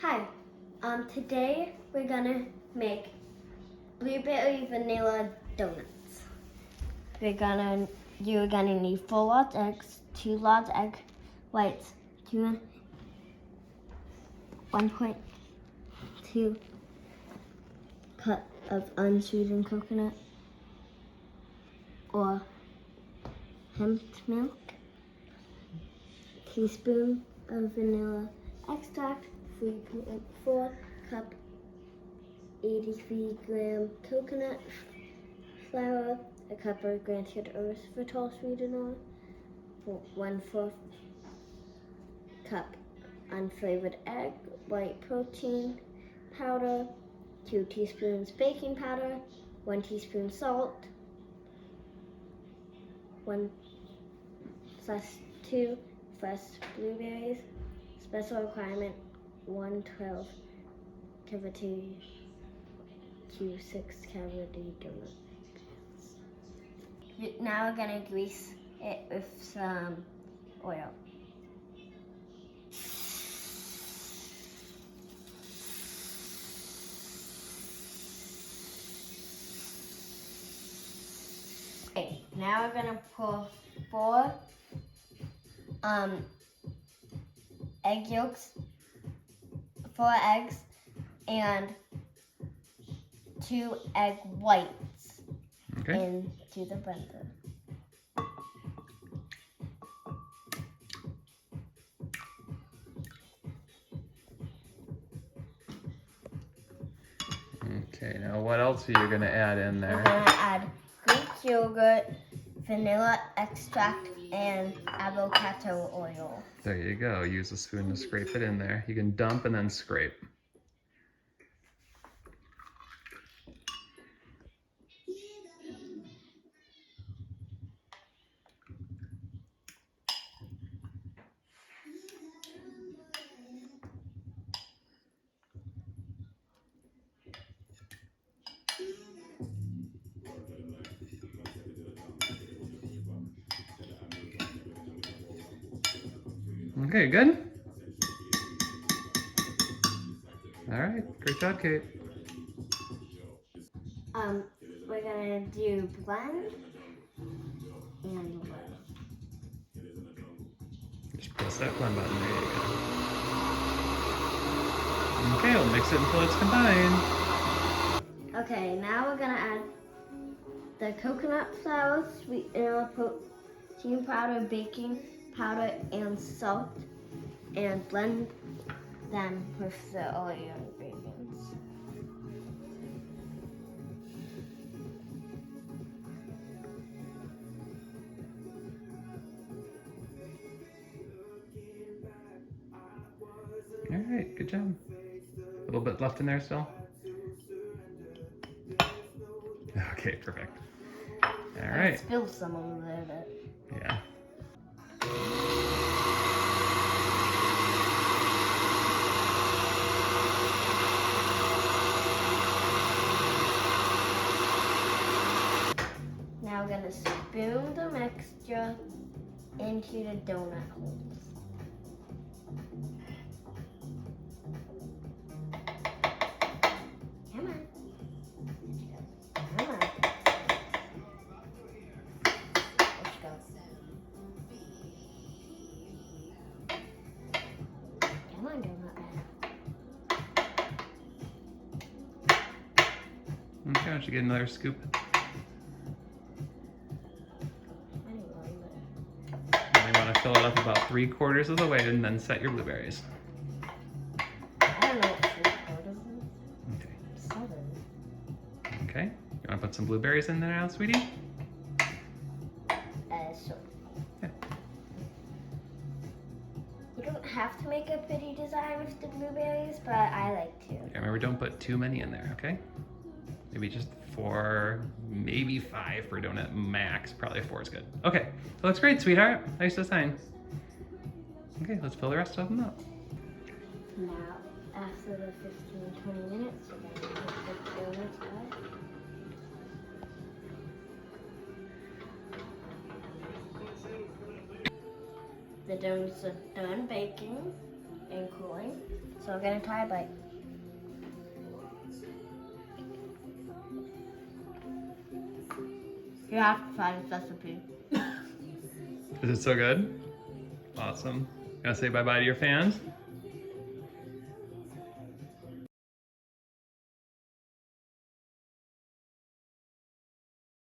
Hi, today we're gonna make blueberry vanilla donuts. You're gonna need 4 large eggs, 2 large egg whites, 1.2 cup of unsweetened coconut or hemp milk, teaspoon of vanilla extract, 3.4 cup 83-gram coconut flour, a cup of grated erythritol sweetener, 1/4 cup unflavored egg white protein powder, 2 teaspoons baking powder, 1 teaspoon salt, 1/2 fresh blueberries. Special requirement: 112 cavity to 6 cavity donut. Now we're gonna grease it with some oil. Okay, now we're gonna pour 4 egg yolks, 4 eggs, and 2 egg whites into the blender. Okay, now what else are you going to add in there? We're going to add Greek yogurt, vanilla extract, and avocado oil. There you go. Use a spoon to scrape it in there. You can dump and then scrape. Okay, good? All right, great job, Kate. We're gonna do blend and blend. Just press that blend button. There you go. Okay, we'll mix it until it's combined. Okay, now we're gonna add the coconut flour, sweetener, protein powder, baking powder, and salt, and blend them with all your ingredients. All right, good job. A little bit left in there still? Okay, perfect. All right. I spilled some over there, but... Yeah. Now we're gonna spoon the mixture into the donut holes. Come on. Come on. Let's go. Come on, donut man. Okay, why don't you get another scoop? You want to fill it up about 3/4 of the way and then set your blueberries. I don't know what 3/4 is. Okay. 7. Okay. You want to put some blueberries in there now, sweetie? Sure. Yeah. You don't have to make a pretty design with the blueberries, but I like to. Yeah, remember, don't put too many in there, okay? Maybe just 4, maybe 5 per donut max. Probably 4 is good. Okay, that looks great, sweetheart. Nice design. Okay, let's fill the rest of them up. Now, after the 15-20 minutes, we're going to put the donuts back. The donuts are done baking. and cooling. So we're gonna try a bite. You have to try this recipe. Is it so good? Awesome. Gonna say bye-bye to your fans?